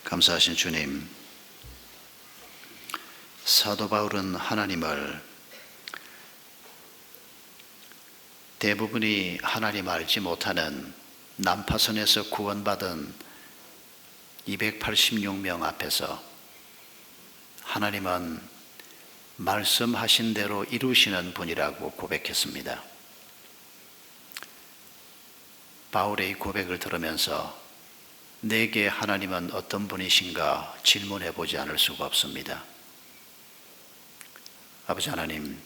감사하신 주님, 사도 바울은 하나님을 대부분이 하나님 알지 못하는 난파선에서 구원받은 286명 앞에서 하나님은 말씀하신 대로 이루시는 분이라고 고백했습니다. 바울의 이 고백을 들으면서 내게 하나님은 어떤 분이신가 질문해 보지 않을 수가 없습니다. 아버지 하나님,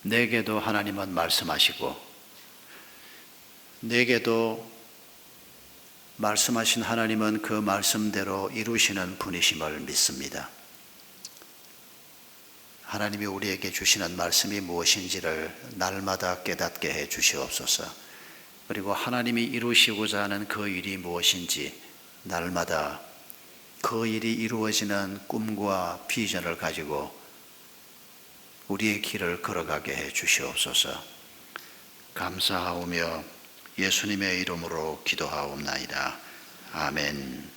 내게도 하나님은 말씀하시고 내게도 말씀하신 하나님은 그 말씀대로 이루시는 분이심을 믿습니다. 하나님이 우리에게 주시는 말씀이 무엇인지를 날마다 깨닫게 해 주시옵소서. 그리고 하나님이 이루시고자 하는 그 일이 무엇인지 날마다 그 일이 이루어지는 꿈과 비전을 가지고 우리의 길을 걸어가게 해 주시옵소서. 감사하오며 예수님의 이름으로 기도하옵나이다. 아멘.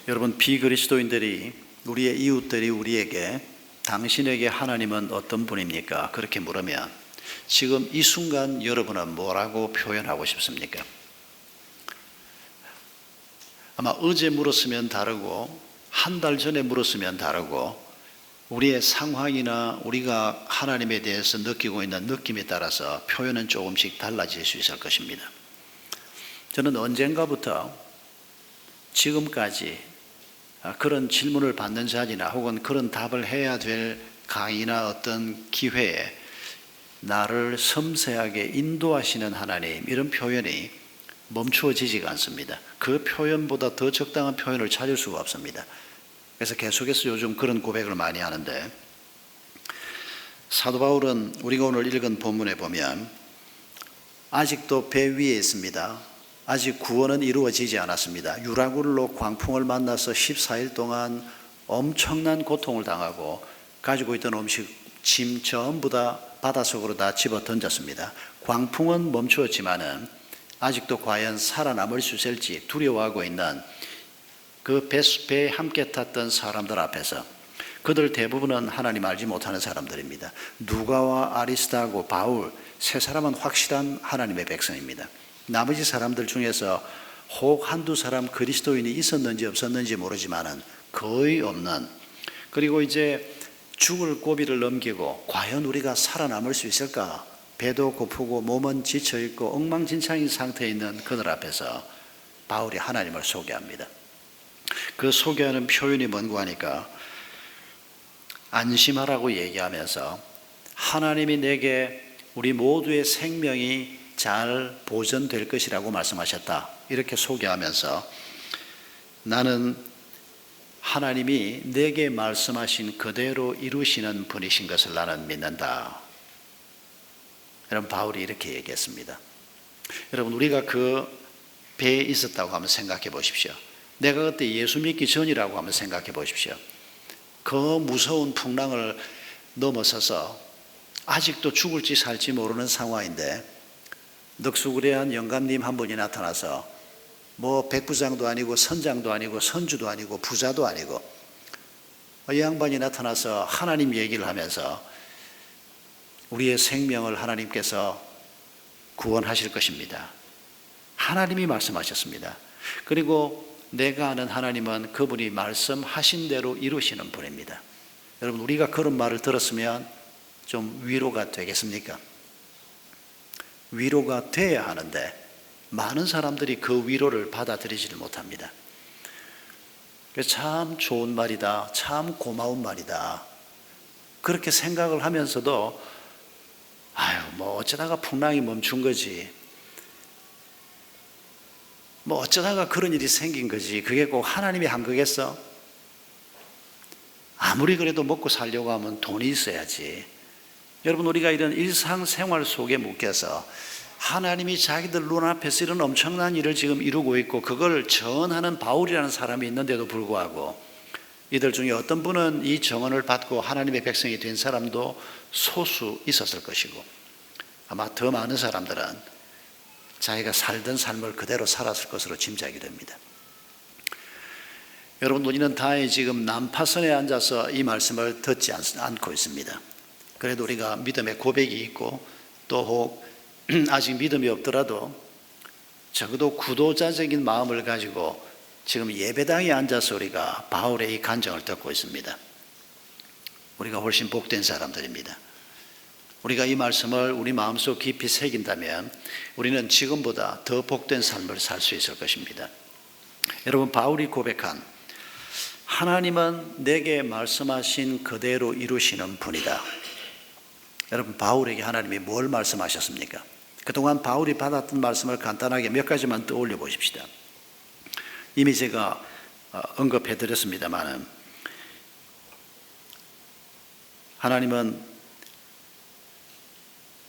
여러분, 비그리스도인들이, 우리의 이웃들이 우리에게 당신에게 하나님은 어떤 분입니까? 그렇게 물으면 지금 이 순간 여러분은 뭐라고 표현하고 싶습니까? 아마 어제 물었으면 다르고 한 달 전에 물었으면 다르고 우리의 상황이나 우리가 하나님에 대해서 느끼고 있는 느낌에 따라서 표현은 조금씩 달라질 수 있을 것입니다. 저는 언젠가부터 지금까지 그런 질문을 받는 자리나 혹은 그런 답을 해야 될 강의나 어떤 기회에 나를 섬세하게 인도하시는 하나님, 이런 표현이 멈추어지지가 않습니다. 그 표현보다 더 적당한 표현을 찾을 수가 없습니다. 그래서 계속해서 요즘 그런 고백을 많이 하는데, 사도 바울은 우리가 오늘 읽은 본문에 보면 아직도 배 위에 있습니다. 아직 구원은 이루어지지 않았습니다. 유라굴로 광풍을 만나서 14일 동안 엄청난 고통을 당하고 가지고 있던 음식, 짐 전부 다 바닷속으로 다 집어 던졌습니다. 광풍은 멈추었지만은 아직도 과연 살아남을 수 있을지 두려워하고 있는 그 배에 함께 탔던 사람들 앞에서, 그들 대부분은 하나님 알지 못하는 사람들입니다. 누가와 아리스다고 바울 세 사람은 확실한 하나님의 백성입니다. 나머지 사람들 중에서 혹 한두 사람 그리스도인이 있었는지 없었는지 모르지만은 거의 없는, 그리고 이제 죽을 고비를 넘기고 과연 우리가 살아남을 수 있을까? 배도 고프고 몸은 지쳐있고 엉망진창인 상태에 있는 그들 앞에서 바울이 하나님을 소개합니다. 그 소개하는 표현이 뭔고 하니까 안심하라고 얘기하면서 하나님이 내게 우리 모두의 생명이 잘 보존될 것이라고 말씀하셨다, 이렇게 소개하면서 나는 하나님이 내게 말씀하신 그대로 이루시는 분이신 것을 나는 믿는다. 여러분, 바울이 이렇게 얘기했습니다. 여러분, 우리가 그 배에 있었다고 한번 생각해 보십시오. 내가 그때 예수 믿기 전이라고 한번 생각해 보십시오. 그 무서운 풍랑을 넘어서서 아직도 죽을지 살지 모르는 상황인데 늑수구레한 영감님 한 분이 나타나서 뭐 백부장도 아니고 선장도 아니고 선주도 아니고 부자도 아니고 이 양반이 나타나서 하나님 얘기를 하면서 우리의 생명을 하나님께서 구원하실 것입니다. 하나님이 말씀하셨습니다. 그리고 내가 아는 하나님은 그분이 말씀하신 대로 이루시는 분입니다. 여러분, 우리가 그런 말을 들었으면 좀 위로가 되겠습니까? 위로가 돼야 하는데 많은 사람들이 그 위로를 받아들이지를 못합니다. 참 좋은 말이다, 참 고마운 말이다, 그렇게 생각을 하면서도 뭐 어쩌다가 풍랑이 멈춘 거지, 뭐 어쩌다가 그런 일이 생긴 거지, 그게 꼭 하나님이 한 거겠어? 아무리 그래도 먹고 살려고 하면 돈이 있어야지. 여러분, 우리가 이런 일상생활 속에 묶여서 하나님이 자기들 눈앞에서 이런 엄청난 일을 지금 이루고 있고 그걸 전하는 바울이라는 사람이 있는데도 불구하고 이들 중에 어떤 분은 이 정언을 받고 하나님의 백성이 된 사람도 소수 있었을 것이고 아마 더 많은 사람들은 자기가 살던 삶을 그대로 살았을 것으로 짐작이 됩니다. 여러분, 우리는 다행히 지금 난파선에 앉아서 이 말씀을 듣지 않고 있습니다. 그래도 우리가 믿음의 고백이 있고 또 혹 아직 믿음이 없더라도 적어도 구도자적인 마음을 가지고 지금 예배당에 앉아서 우리가 바울의 이 간증을 듣고 있습니다. 우리가 훨씬 복된 사람들입니다. 우리가 이 말씀을 우리 마음속 깊이 새긴다면 우리는 지금보다 더 복된 삶을 살 수 있을 것입니다. 여러분, 바울이 고백한 하나님은 내게 말씀하신 그대로 이루시는 분이다. 여러분, 바울에게 하나님이 뭘 말씀하셨습니까? 그동안 바울이 받았던 말씀을 간단하게 몇 가지만 떠올려 보십시다. 이미 제가 언급해 드렸습니다만 하나님은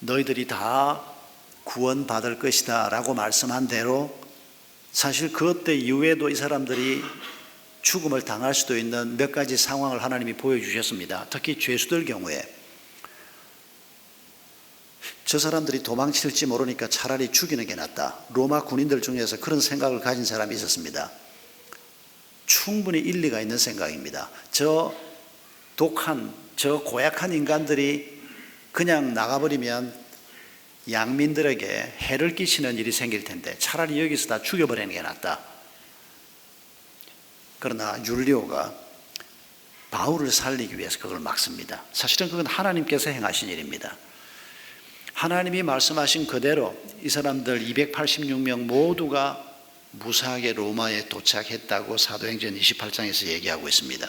너희들이 다 구원받을 것이다 라고 말씀한 대로 사실 그때 이후에도 이 사람들이 죽음을 당할 수도 있는 몇 가지 상황을 하나님이 보여주셨습니다. 특히 죄수들 경우에 저 사람들이 도망칠지 모르니까 차라리 죽이는 게 낫다. 로마 군인들 중에서 그런 생각을 가진 사람이 있었습니다. 충분히 일리가 있는 생각입니다. 저 독한, 저 고약한 인간들이 그냥 나가버리면 양민들에게 해를 끼치는 일이 생길 텐데 차라리 여기서 다 죽여버리는 게 낫다. 그러나 율리오가 바울을 살리기 위해서 그걸 막습니다. 사실은 그건 하나님께서 행하신 일입니다. 하나님이 말씀하신 그대로 이 사람들 286명 모두가 무사하게 로마에 도착했다고 사도행전 28장에서 얘기하고 있습니다.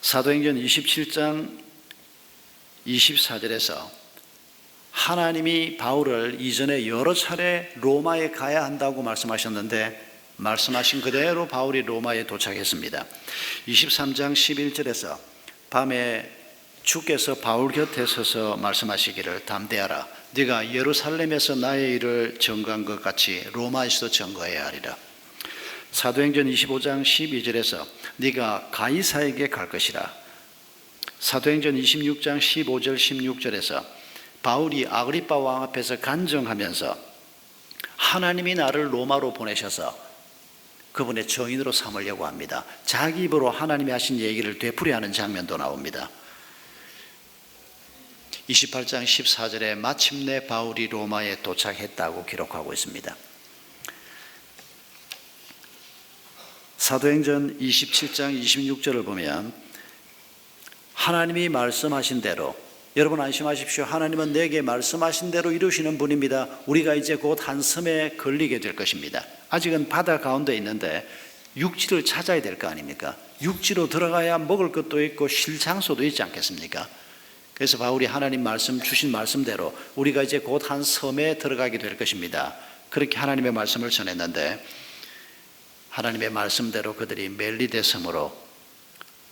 사도행전 27장 24절에서 하나님이 바울을 이전에 여러 차례 로마에 가야 한다고 말씀하셨는데 말씀하신 그대로 바울이 로마에 도착했습니다. 23장 11절에서 밤에 주께서 바울 곁에 서서 말씀하시기를 담대하라. 네가 예루살렘에서 나의 일을 증거한 것 같이 로마에서도 증거해야 하리라. 사도행전 25장 12절에서 네가 가이사에게 갈 것이라. 사도행전 26장 15절 16절에서 바울이 아그리빠 왕 앞에서 간증하면서 하나님이 나를 로마로 보내셔서 그분의 증인으로 삼으려고 합니다. 자기 입으로 하나님이 하신 얘기를 되풀이하는 장면도 나옵니다. 28장 14절에 마침내 바울이 로마에 도착했다고 기록하고 있습니다. 사도행전 27장 26절을 보면 하나님이 말씀하신 대로, 여러분 안심하십시오. 하나님은 내게 말씀하신 대로 이루시는 분입니다. 우리가 이제 곧 한 섬에 걸리게 될 것입니다. 아직은 바다 가운데 있는데 육지를 찾아야 될 거 아닙니까? 육지로 들어가야 먹을 것도 있고 쉴 장소도 있지 않겠습니까? 그래서 바울이 하나님 말씀 주신 말씀대로 우리가 이제 곧 한 섬에 들어가게 될 것입니다. 그렇게 하나님의 말씀을 전했는데 하나님의 말씀대로 그들이 멜리데 섬으로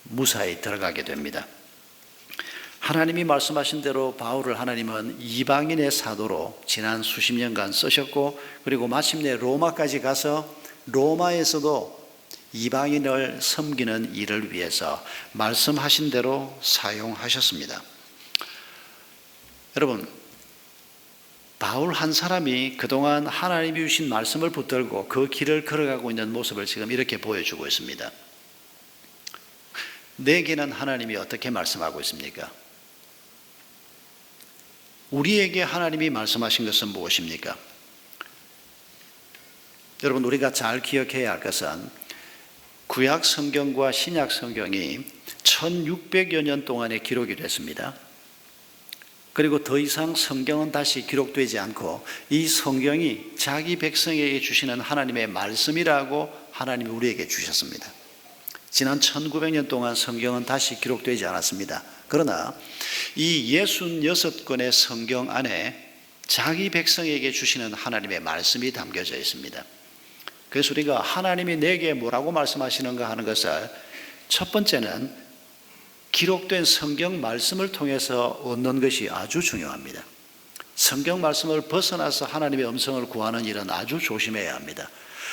무사히 들어가게 됩니다. 하나님이 말씀하신 대로 바울을 하나님은 이방인의 사도로 지난 수십 년간 쓰셨고 그리고 마침내 로마까지 가서 로마에서도 이방인을 섬기는 일을 위해서 말씀하신 대로 사용하셨습니다. 여러분, 바울 한 사람이 그동안 하나님이 주신 말씀을 붙들고 그 길을 걸어가고 있는 모습을 지금 이렇게 보여주고 있습니다. 내게는 하나님이 어떻게 말씀하고 있습니까? 우리에게 하나님이 말씀하신 것은 무엇입니까? 여러분, 우리가 잘 기억해야 할 것은 구약 성경과 신약 성경이 1600여 년 동안에 기록이 됐습니다. 그리고 더 이상 성경은 다시 기록되지 않고 이 성경이 자기 백성에게 주시는 하나님의 말씀이라고 하나님이 우리에게 주셨습니다. 지난 1900년 동안 성경은 다시 기록되지 않았습니다. 그러나 이 66권의 성경 안에 자기 백성에게 주시는 하나님의 말씀이 담겨져 있습니다. 그래서 우리가 하나님이 내게 뭐라고 말씀하시는가 하는 것을 첫 번째는 기록된 성경 말씀을 통해서 얻는 것이 아주 중요합니다. 성경 말씀을 벗어나서 하나님의 음성을 구하는 일은 아주 조심해야 합니다.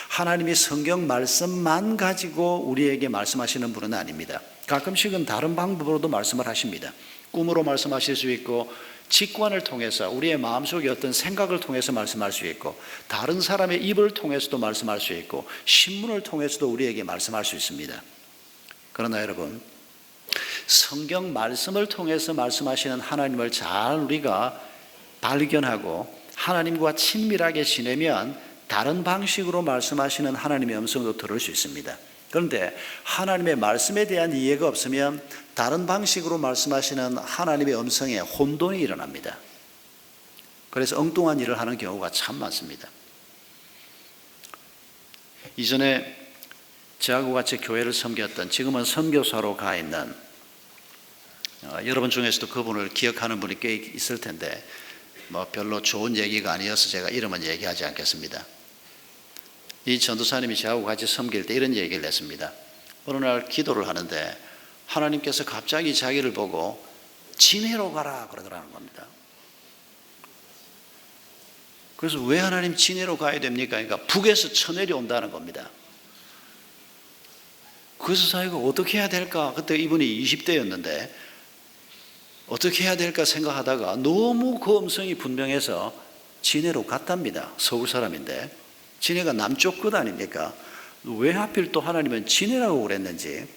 하나님이 성경 말씀만 가지고 우리에게 말씀하시는 분은 아닙니다. 가끔씩은 다른 방법으로도 말씀을 하십니다. 꿈으로 말씀하실 수 있고 직관을 통해서 우리의 마음속에 어떤 생각을 통해서 말씀할 수 있고, 다른 사람의 입을 통해서도 말씀할 수 있고, 신문을 통해서도 우리에게 말씀할 수 있습니다. 그러나 여러분, 성경 말씀을 통해서 말씀하시는 하나님을 잘 우리가 발견하고 하나님과 친밀하게 지내면 다른 방식으로 말씀하시는 하나님의 음성도 들을 수 있습니다. 그런데 하나님의 말씀에 대한 이해가 없으면 다른 방식으로 말씀하시는 하나님의 음성에 혼돈이 일어납니다. 그래서 엉뚱한 일을 하는 경우가 참 많습니다. 이전에 저하고 같이 교회를 섬겼던, 지금은 선교사로 가 있는, 여러분 중에서도 그분을 기억하는 분이 꽤 있을 텐데 별로 좋은 얘기가 아니어서 제가 이름은 얘기하지 않겠습니다. 이 전도사님이 저하고 같이 섬길 때 이런 얘기를 했습니다. 어느 날 기도를 하는데 하나님께서 갑자기 자기를 보고 진해로 가라 그러더라는 겁니다. 그래서 왜 하나님 진해로 가야 됩니까? 그러니까 북에서 쳐내려온다는 겁니다. 그래서 자기가 어떻게 해야 될까? 그때 이분이 20대였는데 어떻게 해야 될까 생각하다가 너무 그 음성이 분명해서 진해로 갔답니다. 서울 사람인데 진해가 남쪽 끝 아닙니까? 왜 하필 또 하나님은 진해라고 그랬는지,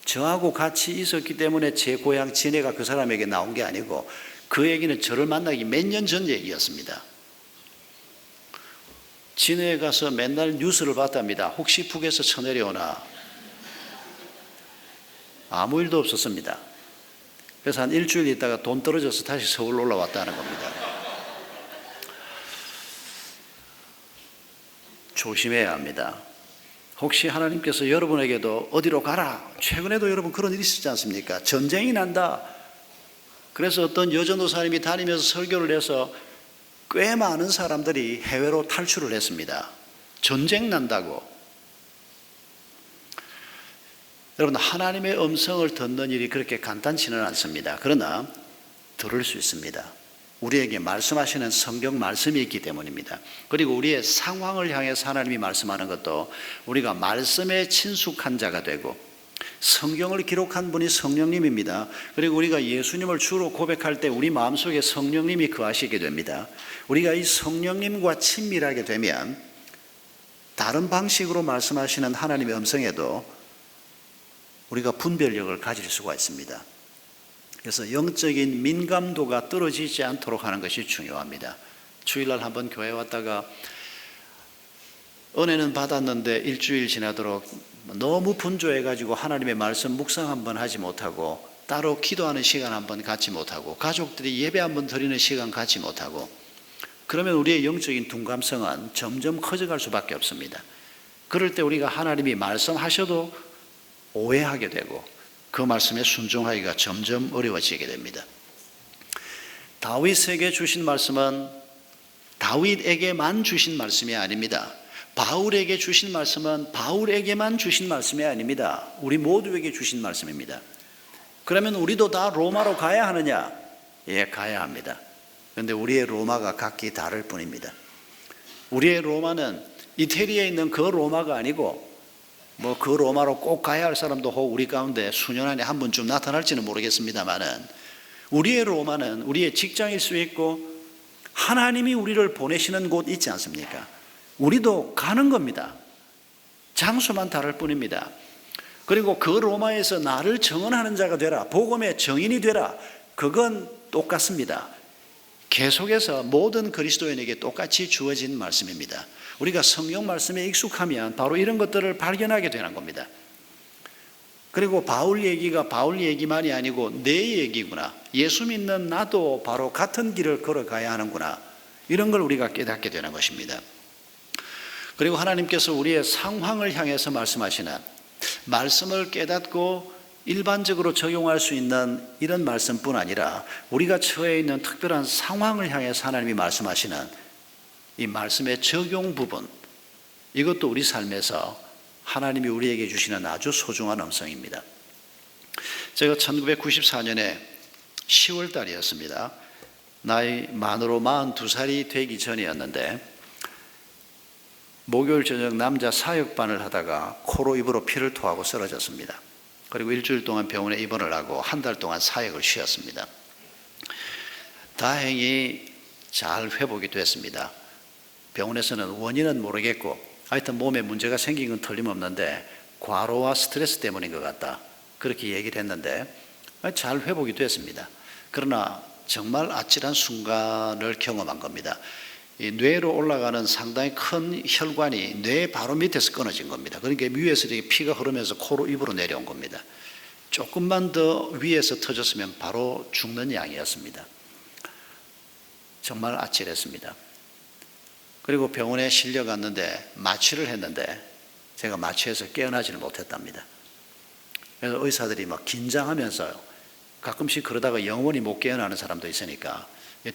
저하고 같이 있었기 때문에 제 고향 진해가 그 사람에게 나온 게 아니고 그 얘기는 저를 만나기 몇 년 전 얘기였습니다. 진해에 가서 맨날 뉴스를 봤답니다. 혹시 북에서 쳐내려오나? 아무 일도 없었습니다. 그래서 한 일주일 있다가 돈 떨어져서 다시 서울 올라왔다는 겁니다. 조심해야 합니다. 혹시 하나님께서 여러분에게도 어디로 가라, 최근에도 여러분 그런 일이 있었지 않습니까? 전쟁이 난다. 그래서 어떤 여전도사님이 다니면서 설교를 해서 꽤 많은 사람들이 해외로 탈출을 했습니다. 전쟁 난다고. 여러분, 하나님의 음성을 듣는 일이 그렇게 간단치는 않습니다. 그러나 들을 수 있습니다. 우리에게 말씀하시는 성경 말씀이 있기 때문입니다. 그리고 우리의 상황을 향해서 하나님이 말씀하는 것도 우리가 말씀에 친숙한 자가 되고, 성경을 기록한 분이 성령님입니다. 그리고 우리가 예수님을 주로 고백할 때 우리 마음속에 성령님이 거하시게 됩니다. 우리가 이 성령님과 친밀하게 되면 다른 방식으로 말씀하시는 하나님의 음성에도 우리가 분별력을 가질 수가 있습니다. 그래서 영적인 민감도가 떨어지지 않도록 하는 것이 중요합니다. 주일날 한번 교회 왔다가 은혜는 받았는데 일주일 지나도록 너무 분주해가지고 하나님의 말씀 묵상 한번 하지 못하고, 따로 기도하는 시간 한번 갖지 못하고, 가족들이 예배 한번 드리는 시간 갖지 못하고, 그러면 우리의 영적인 둔감성은 점점 커져갈 수밖에 없습니다. 그럴 때 우리가 하나님이 말씀하셔도 오해하게 되고 그 말씀에 순종하기가 점점 어려워지게 됩니다. 다윗에게 주신 말씀은 다윗에게만 주신 말씀이 아닙니다. 바울에게 주신 말씀은 바울에게만 주신 말씀이 아닙니다. 우리 모두에게 주신 말씀입니다. 그러면 우리도 다 로마로 가야 하느냐? 예, 가야 합니다. 그런데 우리의 로마가 각기 다를 뿐입니다. 우리의 로마는 이태리에 있는 그 로마가 아니고, 그 로마로 꼭 가야 할 사람도 혹 우리 가운데 수년 안에 한 번쯤 나타날지는 모르겠습니다만은, 우리의 로마는 우리의 직장일 수 있고 하나님이 우리를 보내시는 곳 있지 않습니까? 우리도 가는 겁니다. 장소만 다를 뿐입니다. 그리고 그 로마에서 나를 정언하는 자가 되라, 복음의 정인이 되라, 그건 똑같습니다. 계속해서 모든 그리스도인에게 똑같이 주어진 말씀입니다. 우리가 성경 말씀에 익숙하면 바로 이런 것들을 발견하게 되는 겁니다. 그리고 바울 얘기가 바울 얘기만이 아니고 내 얘기구나, 예수 믿는 나도 바로 같은 길을 걸어가야 하는구나, 이런 걸 우리가 깨닫게 되는 것입니다. 그리고 하나님께서 우리의 상황을 향해서 말씀하시는, 말씀을 깨닫고 일반적으로 적용할 수 있는 이런 말씀뿐 아니라 우리가 처해 있는 특별한 상황을 향해서 하나님이 말씀하시는 이 말씀의 적용 부분, 이것도 우리 삶에서 하나님이 우리에게 주시는 아주 소중한 음성입니다. 제가 1994년에 10월 달이었습니다. 나이 만으로 42살이 되기 전이었는데, 목요일 저녁 남자 사역반을 하다가 코로 입으로 피를 토하고 쓰러졌습니다. 그리고 일주일 동안 병원에 입원을 하고 한 달 동안 사역을 쉬었습니다. 다행히 잘 회복이 됐습니다. 병원에서는 원인은 모르겠고 하여튼 몸에 문제가 생긴 건 틀림없는데 과로와 스트레스 때문인 것 같다, 그렇게 얘기를 했는데 잘 회복이 됐습니다. 그러나 정말 아찔한 순간을 경험한 겁니다. 이 뇌로 올라가는 상당히 큰 혈관이 뇌 바로 밑에서 끊어진 겁니다. 그러니까 위에서 이렇게 피가 흐르면서 코로 입으로 내려온 겁니다. 조금만 더 위에서 터졌으면 바로 죽는 양이었습니다. 정말 아찔했습니다. 그리고 병원에 실려갔는데 마취를 했는데 제가 마취해서 깨어나지를 못했답니다. 그래서 의사들이 막 긴장하면서 가끔씩 그러다가 영원히 못 깨어나는 사람도 있으니까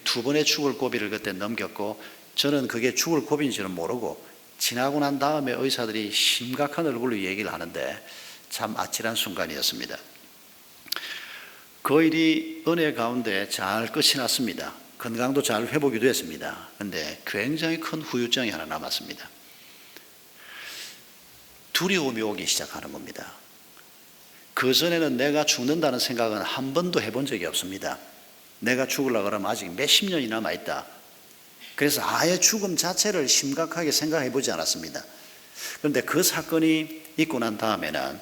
두 번의 죽을 고비를 그때 넘겼고, 저는 그게 죽을 고비인지는 모르고 지나고 난 다음에 의사들이 심각한 얼굴로 얘기를 하는데 참 아찔한 순간이었습니다. 그 일이 은혜 가운데 잘 끝이 났습니다. 건강도 잘 회복이 됐습니다. 그런데 굉장히 큰 후유증이 하나 남았습니다. 두려움이 오기 시작하는 겁니다. 그전에는 내가 죽는다는 생각은 한 번도 해본 적이 없습니다. 내가 죽으려고 그러면 아직 몇십 년이 남아있다. 그래서 아예 죽음 자체를 심각하게 생각해 보지 않았습니다. 그런데 그 사건이 있고 난 다음에는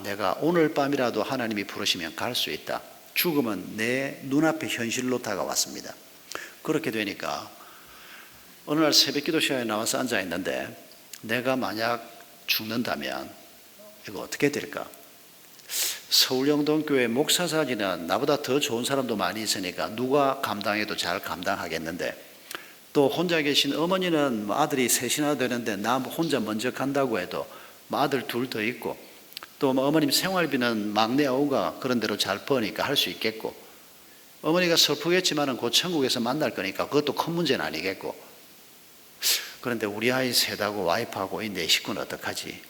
내가 오늘 밤이라도 하나님이 부르시면 갈 수 있다. 죽음은 내 눈앞에 현실로 다가왔습니다. 그렇게 되니까 어느 날 새벽기도 시간에 나와서 앉아 있는데 내가 만약 죽는다면 이거 어떻게 될까? 서울영동교회 목사 자리는 나보다 더 좋은 사람도 많이 있으니까 누가 감당해도 잘 감당하겠는데, 또 혼자 계신 어머니는 아들이 셋이나 되는데 나 혼자 먼저 간다고 해도 아들 둘 더 있고, 또 어머님 생활비는 막내 아우가 그런 대로 잘 버니까 할 수 있겠고, 어머니가 슬프겠지만은 곧 천국에서 만날 거니까 그것도 큰 문제는 아니겠고, 그런데 우리 아이 셋하고 와이프하고 이 네 식구는 어떡하지?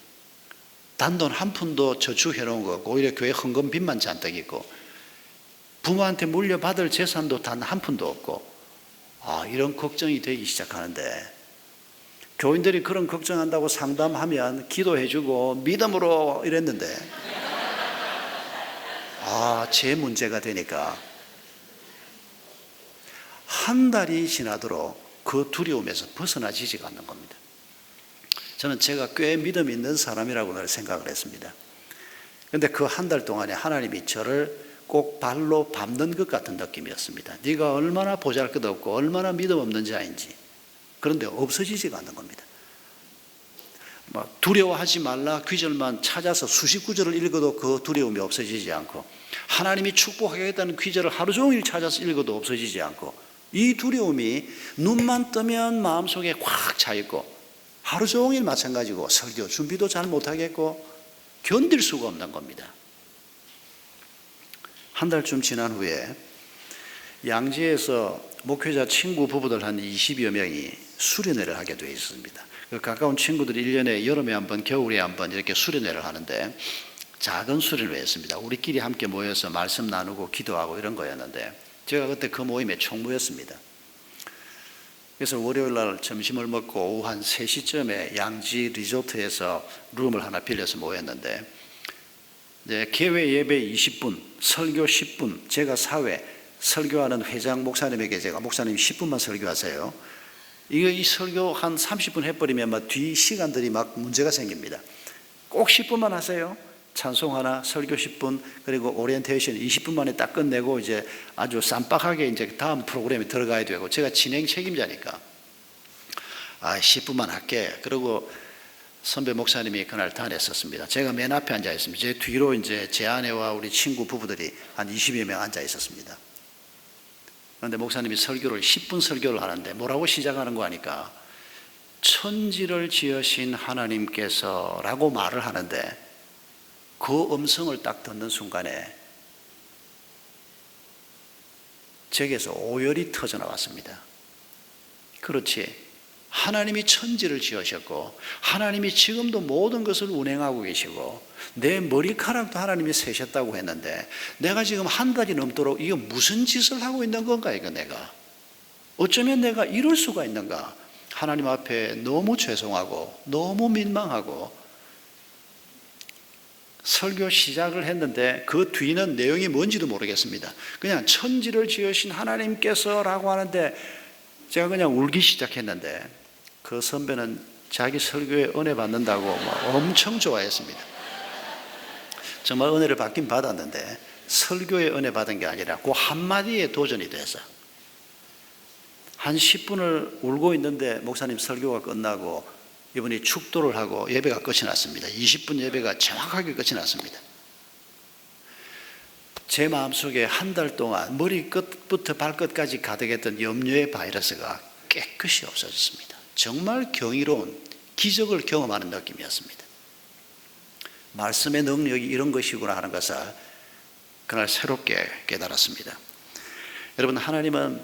단돈 한 푼도 저축해 놓은 거고 오히려 교회 헌금 빚만 잔뜩 있고 부모한테 물려받을 재산도 단 한 푼도 없고 이런 걱정이 되기 시작하는데, 교인들이 그런 걱정한다고 상담하면 기도해주고 믿음으로 이랬는데 제 문제가 되니까 한 달이 지나도록 그 두려움에서 벗어나지지가 않는 겁니다. 저는 제가 꽤 믿음 있는 사람이라고 생각을 했습니다. 그런데 그 한 달 동안에 하나님이 저를 꼭 발로 밟는 것 같은 느낌이었습니다. 네가 얼마나 보잘것없고 얼마나 믿음 없는 자인지. 그런데 없어지지가 않는 겁니다. 두려워하지 말라 귀절만 찾아서 수십 구절을 읽어도 그 두려움이 없어지지 않고, 하나님이 축복하겠다는 귀절을 하루 종일 찾아서 읽어도 없어지지 않고, 이 두려움이 눈만 뜨면 마음속에 꽉 차 있고 하루 종일 마찬가지고 설교 준비도 잘 못하겠고 견딜 수가 없는 겁니다. 한 달쯤 지난 후에 양지에서 목회자 친구 부부들 한 20여 명이 수련회를 하게 되어 있습니다. 그 가까운 친구들이 1년에 여름에 한 번, 겨울에 한 번 이렇게 수련회를 하는데 작은 수련회였습니다. 우리끼리 함께 모여서 말씀 나누고 기도하고 이런 거였는데 제가 그때 그 모임의 총무였습니다. 그래서 월요일 날 점심을 먹고 오후 한 3시쯤에 양지 리조트에서 룸을 하나 빌려서 모였는데, 개회 예배 20분, 설교 10분, 제가 사회, 설교하는 회장 목사님에게 제가 목사님 10분만 설교하세요. 이 설교 한 30분 해버리면 뒤 시간들이 문제가 생깁니다. 꼭 10분만 하세요. 찬송 하나, 설교 10분, 그리고 오리엔테이션 20분 만에 딱 끝내고 이제 아주 쌈박하게 이제 다음 프로그램에 들어가야 되고, 제가 진행 책임자니까 10분만 할게. 그리고 선배 목사님이 그날 다녔었습니다. 제가 맨 앞에 앉아 있습니다. 제 뒤로 이제 제 아내와 우리 친구 부부들이 한 20여 명 앉아 있었습니다. 그런데 목사님이 설교를 10분 설교를 하는데 뭐라고 시작하는 거 하니까 천지를 지으신 하나님께서 라고 말을 하는데, 그 음성을 딱 듣는 순간에 제게서 오열이 터져 나왔습니다. 그렇지, 하나님이 천지를 지으셨고 하나님이 지금도 모든 것을 운행하고 계시고 내 머리카락도 하나님이 세셨다고 했는데 내가 지금 한 달이 넘도록 이거 무슨 짓을 하고 있는 건가? 이거 내가 어쩌면 내가 이럴 수가 있는가? 하나님 앞에 너무 죄송하고 너무 민망하고 설교 시작을 했는데 그 뒤는 내용이 뭔지도 모르겠습니다. 그냥 천지를 지으신 하나님께서라고 하는데 제가 그냥 울기 시작했는데 그 선배는 자기 설교에 은혜 받는다고 엄청 좋아했습니다. 정말 은혜를 받긴 받았는데 설교에 은혜 받은 게 아니라 그 한마디에 도전이 돼서 한 10분을 울고 있는데 목사님 설교가 끝나고 이분이 축도를 하고 예배가 끝이 났습니다. 20분 예배가 정확하게 끝이 났습니다. 제 마음속에 한 달 동안 머리끝부터 발끝까지 가득했던 염려의 바이러스가 깨끗이 없어졌습니다. 정말 경이로운 기적을 경험하는 느낌이었습니다. 말씀의 능력이 이런 것이구나 하는 것을 그날 새롭게 깨달았습니다. 여러분, 하나님은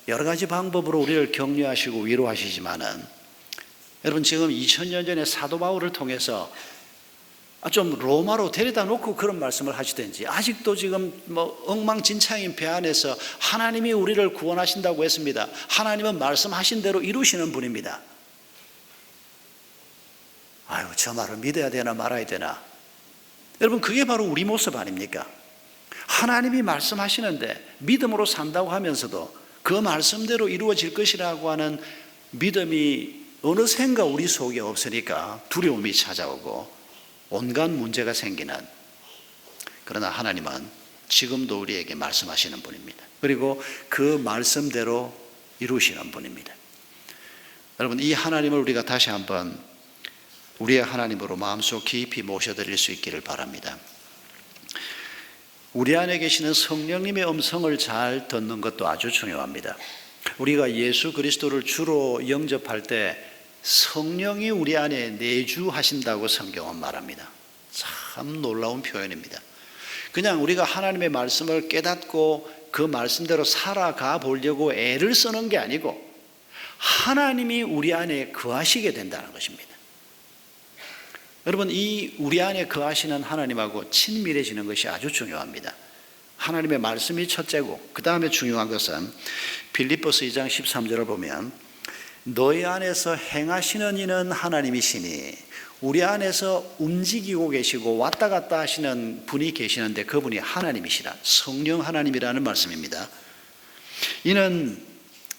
여러 가지 방법으로 우리를 격려하시고 위로하시지만은 여러분, 지금 2000년 전에 사도 바울을 통해서 좀 로마로 데려다 놓고 그런 말씀을 하시든지 아직도 지금 엉망진창인 배 안에서 하나님이 우리를 구원하신다고 했습니다. 하나님은 말씀하신 대로 이루시는 분입니다. 아유, 저 말을 믿어야 되나 말아야 되나. 여러분, 그게 바로 우리 모습 아닙니까? 하나님이 말씀하시는데 믿음으로 산다고 하면서도 그 말씀대로 이루어질 것이라고 하는 믿음이 어느샌가 우리 속에 없으니까 두려움이 찾아오고 온갖 문제가 생기는, 그러나 하나님은 지금도 우리에게 말씀하시는 분입니다. 그리고 그 말씀대로 이루시는 분입니다. 여러분, 이 하나님을 우리가 다시 한번 우리의 하나님으로 마음속 깊이 모셔드릴 수 있기를 바랍니다. 우리 안에 계시는 성령님의 음성을 잘 듣는 것도 아주 중요합니다. 우리가 예수 그리스도를 주로 영접할 때 성령이 우리 안에 내주하신다고 성경은 말합니다. 참 놀라운 표현입니다. 그냥 우리가 하나님의 말씀을 깨닫고 그 말씀대로 살아가 보려고 애를 쓰는 게 아니고 하나님이 우리 안에 거하시게 된다는 것입니다. 여러분, 이 우리 안에 거하시는 하나님하고 친밀해지는 것이 아주 중요합니다. 하나님의 말씀이 첫째고, 그 다음에 중요한 것은 빌립보서 2장 13절을 보면 너희 안에서 행하시는 이는 하나님이시니 우리 안에서 움직이고 계시고 왔다 갔다 하시는 분이 계시는데 그분이 하나님이시라, 성령 하나님이라는 말씀입니다. 이는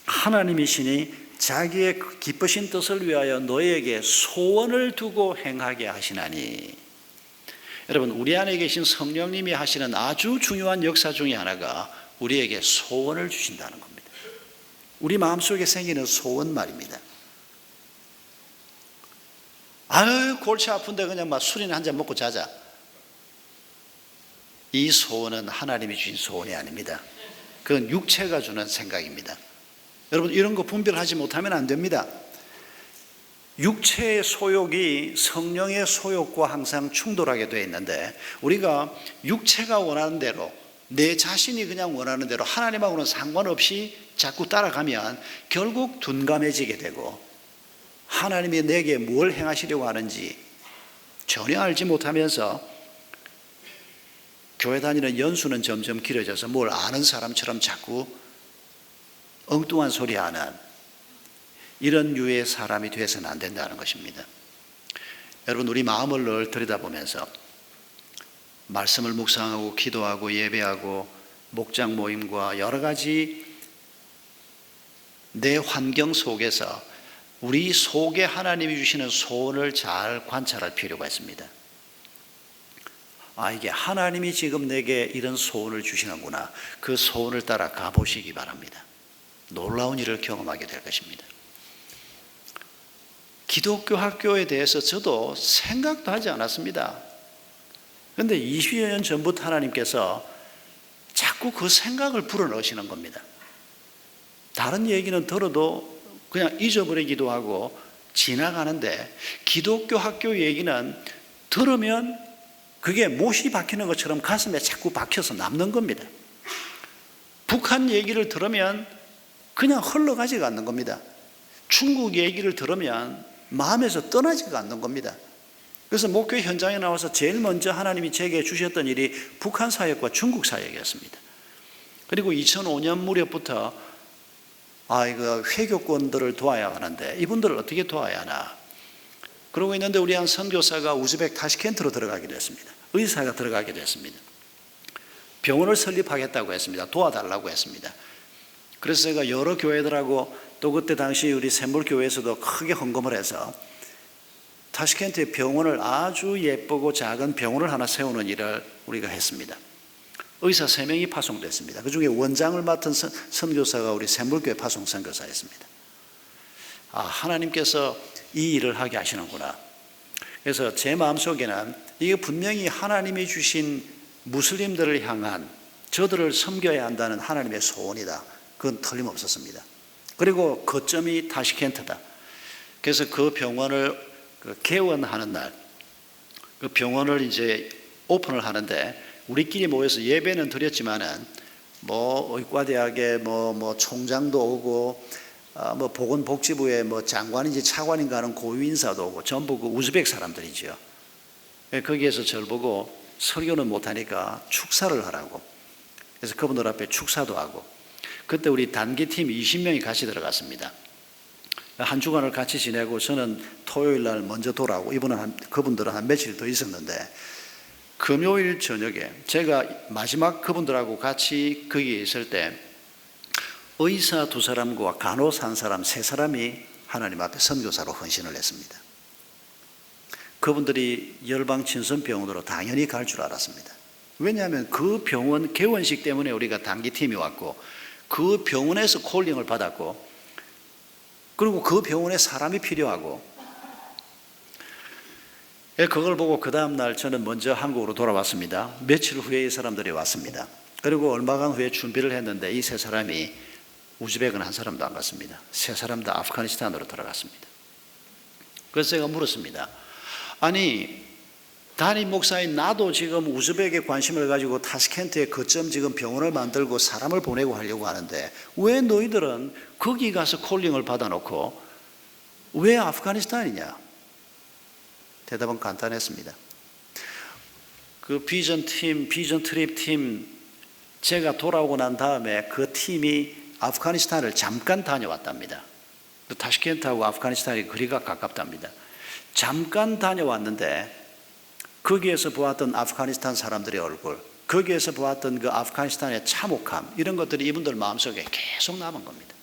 하나님이시니 자기의 기쁘신 뜻을 위하여 너희에게 소원을 두고 행하게 하시나니. 여러분, 우리 안에 계신 성령님이 하시는 아주 중요한 역사 중에 하나가 우리에게 소원을 주신다는 겁니다. 우리 마음속에 생기는 소원 말입니다. 아유, 골치 아픈데 그냥 술이나 한잔 먹고 자자. 이 소원은 하나님이 주신 소원이 아닙니다. 그건 육체가 주는 생각입니다. 여러분, 이런 거 분별하지 못하면 안 됩니다. 육체의 소욕이 성령의 소욕과 항상 충돌하게 되어 있는데 우리가 육체가 원하는 대로, 내 자신이 그냥 원하는 대로 하나님하고는 상관없이 자꾸 따라가면 결국 둔감해지게 되고 하나님이 내게 뭘 행하시려고 하는지 전혀 알지 못하면서 교회 다니는 연수는 점점 길어져서 뭘 아는 사람처럼 자꾸 엉뚱한 소리 하는 이런 유의 사람이 되어서는 안 된다는 것입니다. 여러분, 우리 마음을 늘 들여다보면서 말씀을 묵상하고 기도하고 예배하고 목장 모임과 여러 가지 내 환경 속에서 우리 속에 하나님이 주시는 소원을 잘 관찰할 필요가 있습니다. 이게 하나님이 지금 내게 이런 소원을 주시는구나. 그 소원을 따라 가보시기 바랍니다. 놀라운 일을 경험하게 될 것입니다. 기독교 학교에 대해서 저도 생각도 하지 않았습니다. 그런데 20여 년 전부터 하나님께서 자꾸 그 생각을 불어넣으시는 겁니다. 다른 얘기는 들어도 그냥 잊어버리기도 하고 지나가는데 기독교 학교 얘기는 들으면 그게 못이 박히는 것처럼 가슴에 자꾸 박혀서 남는 겁니다. 북한 얘기를 들으면 그냥 흘러가지가 않는 겁니다. 중국 얘기를 들으면 마음에서 떠나지가 않는 겁니다. 그래서 목회 현장에 나와서 제일 먼저 하나님이 제게 주셨던 일이 북한 사역과 중국 사역이었습니다. 그리고 2005년 무렵부터 이거 회교권들을 도와야 하는데 이분들을 어떻게 도와야 하나. 그러고 있는데 우리 한 선교사가 우즈벡 타시켄트로 들어가기로 했습니다. 의사가 들어가게 됐습니다. 병원을 설립하겠다고 했습니다. 도와달라고 했습니다. 그래서 제가 여러 교회들하고 또 그때 당시 우리 샘물교회에서도 크게 헌금을 해서 타시켄트에 병원을 아주 예쁘고 작은 병원을 하나 세우는 일을 우리가 했습니다. 의사 3명이 파송됐습니다. 그 중에 원장을 맡은 선교사가 우리 샘물교회 파송 선교사였습니다. 하나님께서 이 일을 하게 하시는구나. 그래서 제 마음속에는 이게 분명히 하나님이 주신 무슬림들을 향한 저들을 섬겨야 한다는 하나님의 소원이다. 그건 틀림없었습니다. 그리고 거점이 타시켄트다. 그래서 그 병원을 개원하는 날, 그 병원을 이제 오픈을 하는데 우리끼리 모여서 예배는 드렸지만은 의과대학의 총장도 오고 보건복지부의 장관인지 차관인가 하는 고위 인사도 오고 전부 그 우즈벡 사람들이죠. 거기에서 저를 보고 설교는 못하니까 축사를 하라고. 그래서 그분들 앞에 축사도 하고. 그때 우리 단기팀 20명이 같이 들어갔습니다. 한 주간을 같이 지내고 저는 토요일 날 먼저 돌아오고 그분들은 한 며칠 더 있었는데 금요일 저녁에 제가 마지막 그분들하고 같이 거기에 있을 때 의사 2사람과 간호사 1사람, 3사람이 하나님 앞에 선교사로 헌신을 했습니다. 그분들이 열방친선병원으로 당연히 갈 줄 알았습니다. 왜냐하면 그 병원 개원식 때문에 우리가 단기팀이 왔고 그 병원에서 콜링을 받았고 그리고 그 병원에 사람이 필요하고 그걸 보고 그 다음날 저는 먼저 한국으로 돌아왔습니다. 며칠 후에 이 사람들이 왔습니다. 그리고 얼마간 후에 준비를 했는데 이 3사람이 우즈벡은 1사람도 안 갔습니다. 3사람 다 아프가니스탄으로 들어갔습니다. 그래서 제가 물었습니다. 아니 담임 목사인 나도 지금 우즈벡에 관심을 가지고 타시켄트에 거점 지금 병원을 만들고 사람을 보내고 하려고 하는데 왜 너희들은 거기 가서 콜링을 받아놓고 왜 아프가니스탄이냐? 대답은 간단했습니다. 그 비전 트립 팀 제가 돌아오고 난 다음에 그 팀이 아프가니스탄을 잠깐 다녀왔답니다. 타시켄트하고 아프가니스탄이 거리가 가깝답니다. 잠깐 다녀왔는데 거기에서 보았던 아프가니스탄 사람들의 얼굴, 거기에서 보았던 그 아프가니스탄의 참혹함 이런 것들이 이분들 마음속에 계속 남은 겁니다.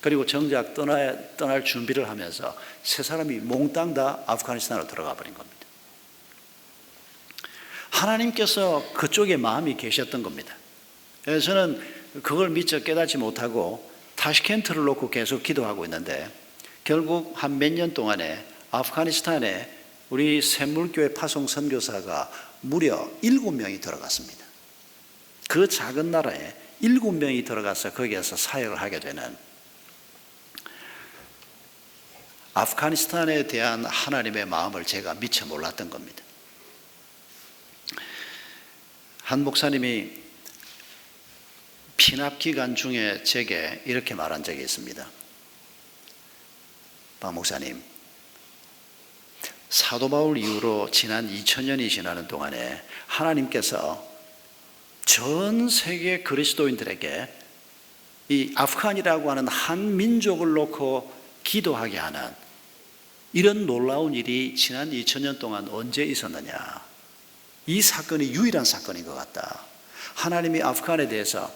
그리고 정작 떠날 준비를 하면서 3사람이 몽땅 다 아프가니스탄으로 들어가 버린 겁니다. 하나님께서 그쪽에 마음이 계셨던 겁니다. 저는 그걸 미처 깨닫지 못하고 타시켄트를 놓고 계속 기도하고 있는데 결국 한 몇 년 동안에 아프가니스탄에 우리 샘물교회 파송 선교사가 무려 7명이 들어갔습니다. 그 작은 나라에 7명이 들어가서 거기에서 사역을 하게 되는 아프가니스탄에 대한 하나님의 마음을 제가 미처 몰랐던 겁니다. 한 목사님이 피납 기간 중에 제게 이렇게 말한 적이 있습니다. 박 목사님, 사도 바울 이후로 지난 2000년이 지나는 동안에 하나님께서 전 세계 그리스도인들에게 이 아프간이라고 하는 한 민족을 놓고 기도하게 하는 이런 놀라운 일이 지난 2000년 동안 언제 있었느냐. 이 사건이 유일한 사건인 것 같다. 하나님이 아프간에 대해서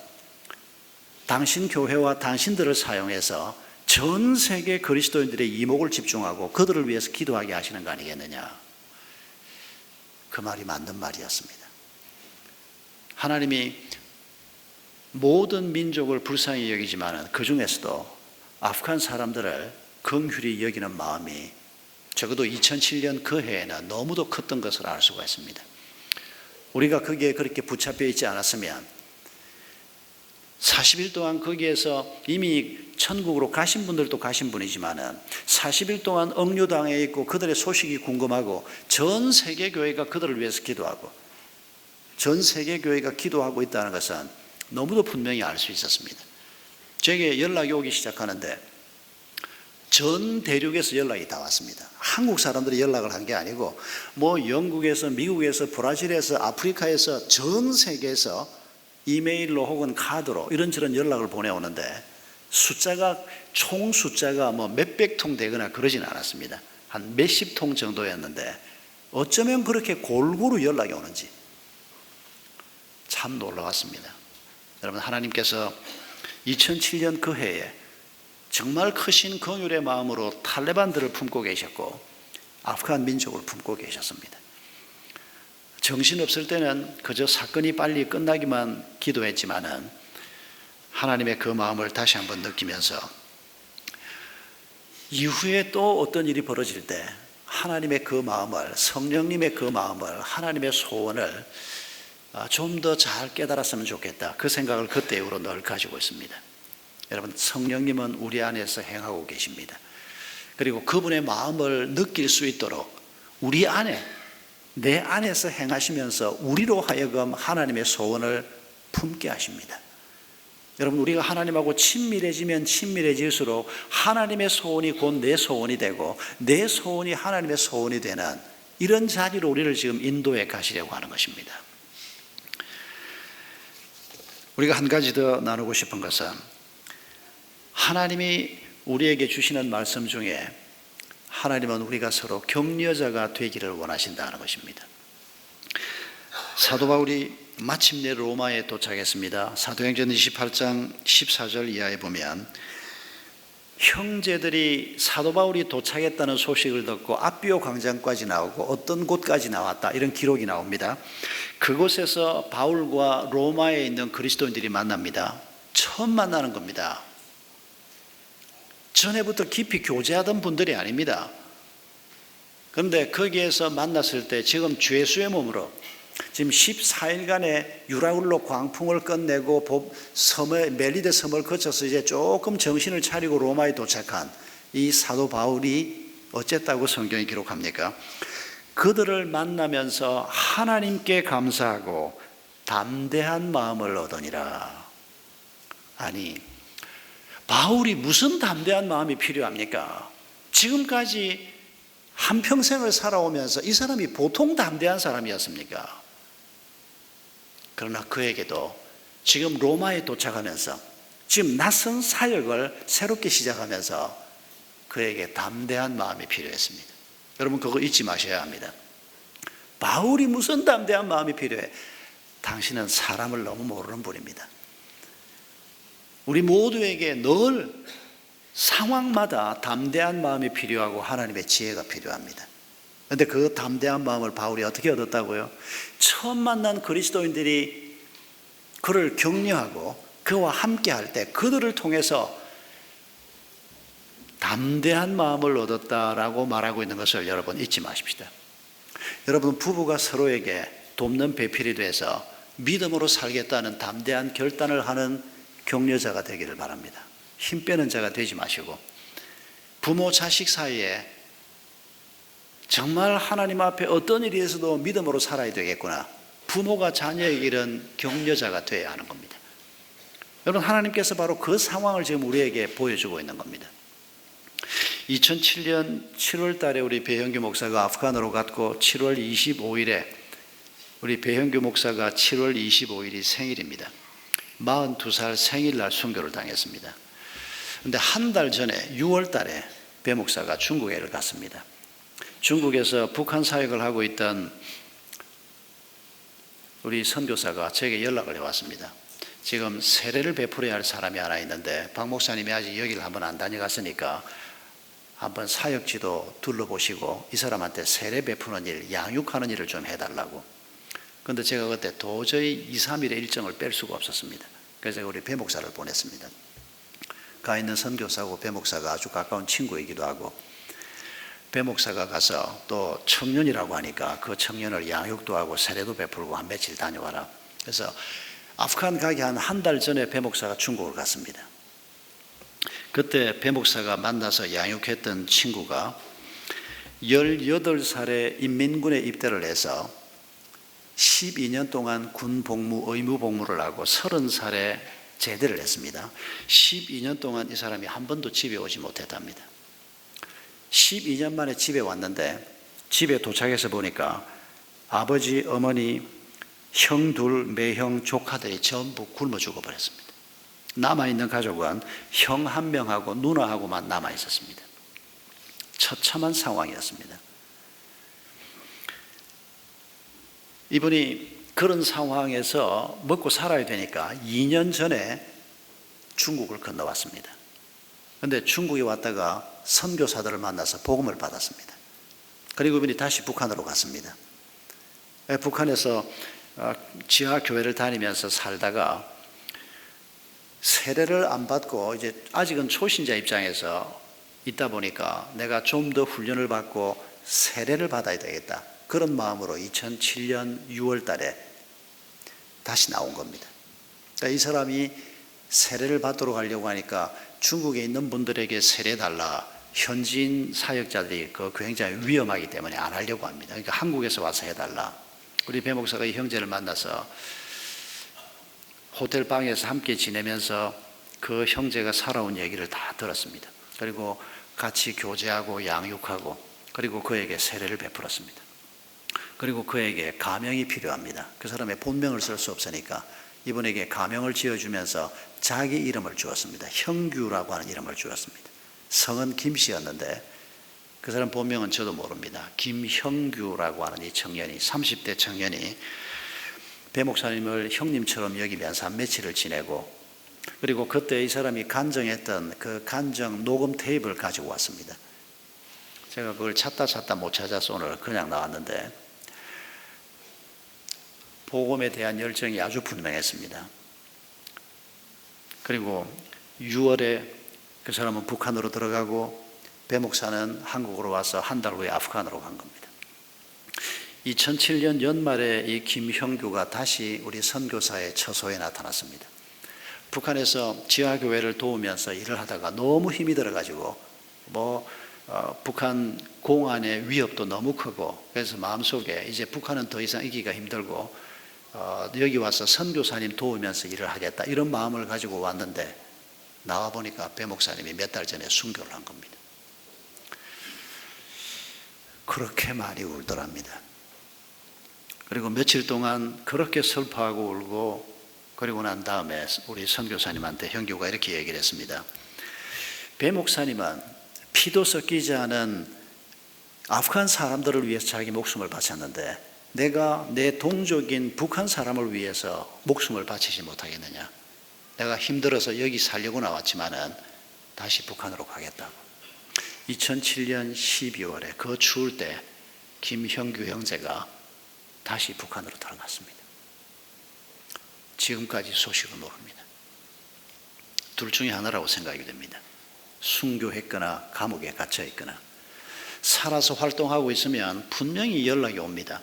당신 교회와 당신들을 사용해서 전 세계 그리스도인들의 이목을 집중하고 그들을 위해서 기도하게 하시는 거 아니겠느냐. 그 말이 맞는 말이었습니다. 하나님이 모든 민족을 불쌍히 여기지만 그 중에서도 아프간 사람들을 긍휼히 여기는 마음이 적어도 2007년 그 해에는 너무도 컸던 것을 알 수가 있습니다. 우리가 거기에 그렇게 붙잡혀 있지 않았으면 40일 동안 거기에서 이미 천국으로 가신 분들도 가신 분이지만 40일 동안 억류당해 있고 그들의 소식이 궁금하고 전 세계 교회가 그들을 위해서 기도하고 전 세계 교회가 기도하고 있다는 것은 너무도 분명히 알 수 있었습니다. 제게 연락이 오기 시작하는데 전 대륙에서 연락이 다 왔습니다. 한국 사람들이 연락을 한 게 아니고 영국에서, 미국에서, 브라질에서, 아프리카에서 전 세계에서 이메일로 혹은 카드로 이런저런 연락을 보내오는데 총 숫자가 몇백 통 되거나 그러진 않았습니다. 한 몇십 통 정도였는데 어쩌면 그렇게 골고루 연락이 오는지 참 놀라웠습니다. 여러분, 하나님께서 2007년 그 해에 정말 크신 긍휼의 마음으로 탈레반들을 품고 계셨고 아프간 민족을 품고 계셨습니다. 정신없을 때는 그저 사건이 빨리 끝나기만 기도했지만은 하나님의 그 마음을 다시 한번 느끼면서 이후에 또 어떤 일이 벌어질 때 하나님의 그 마음을, 성령님의 그 마음을, 하나님의 소원을 좀 더 잘 깨달았으면 좋겠다. 그 생각을 그때 이후로 늘 가지고 있습니다. 여러분, 성령님은 우리 안에서 행하고 계십니다. 그리고 그분의 마음을 느낄 수 있도록 우리 안에, 내 안에서 행하시면서 우리로 하여금 하나님의 소원을 품게 하십니다. 여러분, 우리가 하나님하고 친밀해지면 친밀해질수록 하나님의 소원이 곧 내 소원이 되고 내 소원이 하나님의 소원이 되는 이런 자리로 우리를 지금 인도해 가시려고 하는 것입니다. 우리가 한 가지 더 나누고 싶은 것은 하나님이 우리에게 주시는 말씀 중에 하나님은 우리가 서로 격려자가 되기를 원하신다는 것입니다. 사도 바울이 마침내 로마에 도착했습니다. 사도행전 28장 14절 이하에 보면 형제들이 사도 바울이 도착했다는 소식을 듣고 아비오 광장까지 나오고 어떤 곳까지 나왔다, 이런 기록이 나옵니다. 그곳에서 바울과 로마에 있는 그리스도인들이 만납니다. 처음 만나는 겁니다. 전에부터 깊이 교제하던 분들이 아닙니다. 그런데 거기에서 만났을 때 지금 죄수의 몸으로 지금 14일간의 유라굴로 광풍을 끝내고 멜리데 섬을 거쳐서 이제 조금 정신을 차리고 로마에 도착한 이 사도 바울이 어쨌다고 성경이 기록합니까? 그들을 만나면서 하나님께 감사하고 담대한 마음을 얻으니라. 아니, 바울이 무슨 담대한 마음이 필요합니까? 지금까지 한평생을 살아오면서 이 사람이 보통 담대한 사람이었습니까? 그러나 그에게도 지금 로마에 도착하면서 지금 낯선 사역을 새롭게 시작하면서 그에게 담대한 마음이 필요했습니다. 여러분, 그거 잊지 마셔야 합니다. 바울이 무슨 담대한 마음이 필요해? 당신은 사람을 너무 모르는 분입니다. 우리 모두에게 늘 상황마다 담대한 마음이 필요하고 하나님의 지혜가 필요합니다. 그런데 그 담대한 마음을 바울이 어떻게 얻었다고요? 처음 만난 그리스도인들이 그를 격려하고 그와 함께 할 때 그들을 통해서 담대한 마음을 얻었다라고 말하고 있는 것을 여러분 잊지 마십시다. 여러분, 부부가 서로에게 돕는 배필이 돼서 믿음으로 살겠다는 담대한 결단을 하는 격려자가 되기를 바랍니다. 힘 빼는 자가 되지 마시고 부모 자식 사이에 정말 하나님 앞에 어떤 일이 있어도 믿음으로 살아야 되겠구나, 부모가 자녀에게 이런 격려자가 되어야 하는 겁니다. 여러분, 하나님께서 바로 그 상황을 지금 우리에게 보여주고 있는 겁니다. 2007년 7월 달에 우리 배형규 목사가 아프간으로 갔고 7월 25일에 우리 배형규 목사가 7월 25일이 생일입니다. 42살 생일날 순교를 당했습니다. 그런데 한 달 전에 6월 달에 배 목사가 중국에 갔습니다. 중국에서 북한 사역을 하고 있던 우리 선교사가 제게 연락을 해왔습니다. 지금 세례를 베풀어야 할 사람이 하나 있는데 박 목사님이 아직 여기를 한번 안 다녀갔으니까 한번 사역지도 둘러보시고 이 사람한테 세례 베푸는 일, 양육하는 일을 좀 해달라고. 그런데 제가 그때 도저히 2, 3일의 일정을 뺄 수가 없었습니다. 그래서 우리 배 목사를 보냈습니다. 가 있는 선교사고 배 목사가 아주 가까운 친구이기도 하고, 배 목사가 가서 또 청년이라고 하니까 그 청년을 양육도 하고 세례도 베풀고 한 며칠 다녀와라. 그래서 아프간 가기 한 달 전에 배 목사가 중국을 갔습니다. 그때 배 목사가 만나서 양육했던 친구가 18살에 인민군에 입대를 해서 12년 동안 군 복무, 의무 복무를 하고 30살에 제대를 했습니다. 12년 동안 이 사람이 한 번도 집에 오지 못했답니다. 12년 만에 집에 왔는데 집에 도착해서 보니까 아버지, 어머니, 형 둘, 매형, 조카들이 전부 굶어 죽어버렸습니다. 남아있는 가족은 형 한 명하고 누나하고만 남아있었습니다. 처참한 상황이었습니다. 이분이 그런 상황에서 먹고 살아야 되니까 2년 전에 중국을 건너왔습니다. 그런데 중국에 왔다가 선교사들을 만나서 복음을 받았습니다. 그리고 이분이 다시 북한으로 갔습니다. 북한에서 지하 교회를 다니면서 살다가 세례를 안 받고 이제 아직은 초신자 입장에서 있다 보니까 내가 좀 더 훈련을 받고 세례를 받아야 되겠다. 그런 마음으로 2007년 6월 달에 다시 나온 겁니다. 그러니까 이 사람이 세례를 받도록 하려고 하니까 중국에 있는 분들에게 세례 달라. 현지인 사역자들이 굉장히 위험하기 때문에 안 하려고 합니다. 그러니까 한국에서 와서 해달라. 우리 배 목사가 이 형제를 만나서 호텔 방에서 함께 지내면서 그 형제가 살아온 얘기를 다 들었습니다. 그리고 같이 교제하고 양육하고 그리고 그에게 세례를 베풀었습니다. 그리고 그에게 가명이 필요합니다. 그 사람의 본명을 쓸 수 없으니까 이분에게 가명을 지어주면서 자기 이름을 주었습니다. 형규라고 하는 이름을 주었습니다. 성은 김씨였는데 그 사람 본명은 저도 모릅니다. 김형규라고 하는 이 청년이 30대 청년이 배 목사님을 형님처럼 여기면서 한 며칠을 지내고 그리고 그때 이 사람이 간증했던 그 간증 녹음 테이프를 가지고 왔습니다. 제가 그걸 찾다 못 찾아서 오늘 그냥 나왔는데 복음에 대한 열정이 아주 분명했습니다. 그리고 6월에 그 사람은 북한으로 들어가고 배 목사는 한국으로 와서 한 달 후에 아프간으로 간 겁니다. 2007년 연말에 이 김형규가 다시 우리 선교사의 처소에 나타났습니다. 북한에서 지하교회를 도우면서 일을 하다가 너무 힘이 들어가지고 북한 공안의 위협도 너무 크고 그래서 마음속에 이제 북한은 더 이상 이기기가 힘들고 여기 와서 선교사님 도우면서 일을 하겠다 이런 마음을 가지고 왔는데 나와 보니까 배 목사님이 몇 달 전에 순교를 한 겁니다. 그렇게 많이 울더랍니다. 그리고 며칠 동안 그렇게 슬퍼하고 울고 그리고 난 다음에 우리 선교사님한테 형규가 이렇게 얘기를 했습니다. 배 목사님은 피도 섞이지 않은 아프간 사람들을 위해서 자기 목숨을 바쳤는데 내가 내 동족인 북한 사람을 위해서 목숨을 바치지 못하겠느냐. 내가 힘들어서 여기 살려고 나왔지만은 다시 북한으로 가겠다고. 2007년 12월에 그 추울 때 김형규 형제가 다시 북한으로 들어갔습니다. 지금까지 소식을 모릅니다. 둘 중에 하나라고 생각이 됩니다. 순교했거나 감옥에 갇혀 있거나 살아서 활동하고 있으면 분명히 연락이 옵니다.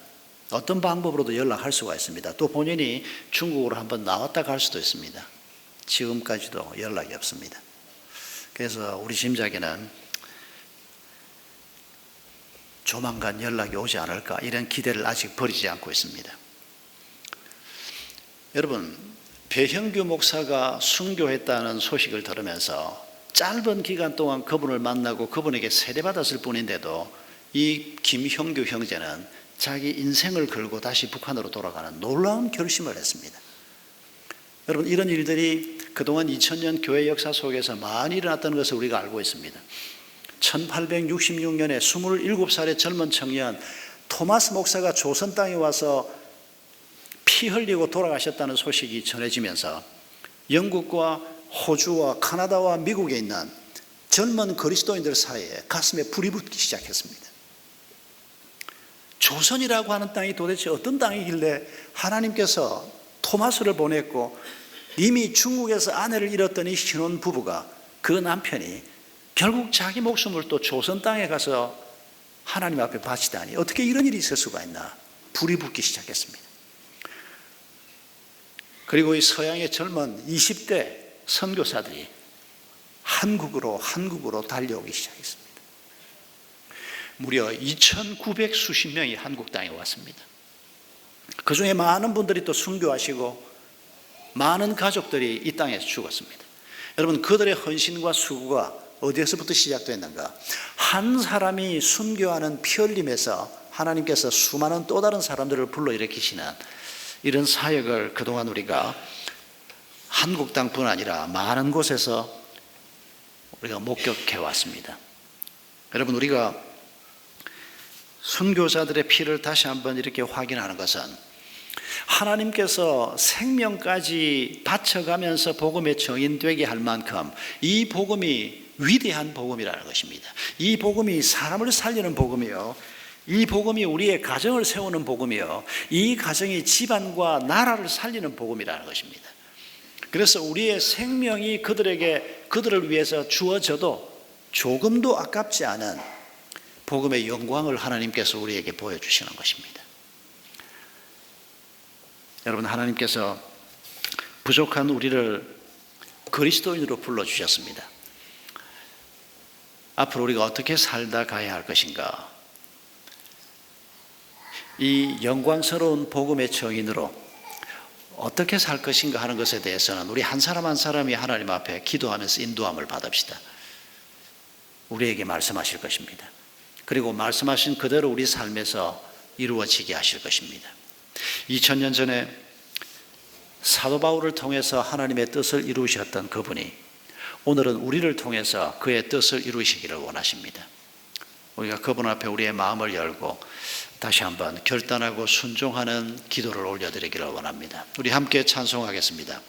어떤 방법으로도 연락할 수가 있습니다. 또 본인이 중국으로 한번 나왔다 갈 수도 있습니다. 지금까지도 연락이 없습니다. 그래서 우리 짐작에는 조만간 연락이 오지 않을까 이런 기대를 아직 버리지 않고 있습니다. 여러분, 배형규 목사가 순교했다는 소식을 들으면서 짧은 기간 동안 그분을 만나고 그분에게 세례받았을 뿐인데도 이 김형규 형제는 자기 인생을 걸고 다시 북한으로 돌아가는 놀라운 결심을 했습니다. 여러분, 이런 일들이 그동안 2000년 교회 역사 속에서 많이 일어났다는 것을 우리가 알고 있습니다. 1866년에 27살의 젊은 청년 토마스 목사가 조선 땅에 와서 피 흘리고 돌아가셨다는 소식이 전해지면서 영국과 호주와 카나다와 미국에 있는 젊은 그리스도인들 사이에 가슴에 불이 붙기 시작했습니다. 조선이라고 하는 땅이 도대체 어떤 땅이길래 하나님께서 토마스를 보냈고 이미 중국에서 아내를 잃었던 이 신혼 부부가 그 남편이 결국 자기 목숨을 또 조선 땅에 가서 하나님 앞에 바치다니 어떻게 이런 일이 있을 수가 있나 불이 붙기 시작했습니다. 그리고 이 서양의 젊은 20대 선교사들이 한국으로 달려오기 시작했습니다. 무려 2,900 수십 명이 한국 땅에 왔습니다. 그 중에 많은 분들이 또 순교하시고 많은 가족들이 이 땅에서 죽었습니다. 여러분, 그들의 헌신과 수고가 어디에서부터 시작됐는가? 한 사람이 순교하는 피 흘림에서 하나님께서 수많은 또 다른 사람들을 불러일으키시는 이런 사역을 그동안 우리가 한국 땅뿐 아니라 많은 곳에서 우리가 목격해 왔습니다. 여러분, 우리가 순교자들의 피를 다시 한번 이렇게 확인하는 것은 하나님께서 생명까지 바쳐가면서 복음의 증인 되게 할 만큼 이 복음이 위대한 복음이라는 것입니다. 이 복음이 사람을 살리는 복음이요, 이 복음이 우리의 가정을 세우는 복음이요, 이 가정이 집안과 나라를 살리는 복음이라는 것입니다. 그래서 우리의 생명이 그들을 위해서 주어져도 조금도 아깝지 않은 복음의 영광을 하나님께서 우리에게 보여주시는 것입니다. 여러분, 하나님께서 부족한 우리를 그리스도인으로 불러주셨습니다. 앞으로 우리가 어떻게 살다 가야 할 것인가? 이 영광스러운 복음의 증인으로 어떻게 살 것인가 하는 것에 대해서는 우리 한 사람 한 사람이 하나님 앞에 기도하면서 인도함을 받읍시다. 우리에게 말씀하실 것입니다. 그리고 말씀하신 그대로 우리 삶에서 이루어지게 하실 것입니다. 2000년 전에 사도 바울을 통해서 하나님의 뜻을 이루셨던 그분이 오늘은 우리를 통해서 그의 뜻을 이루시기를 원하십니다. 우리가 그분 앞에 우리의 마음을 열고 다시 한번 결단하고 순종하는 기도를 올려드리기를 원합니다. 우리 함께 찬송하겠습니다.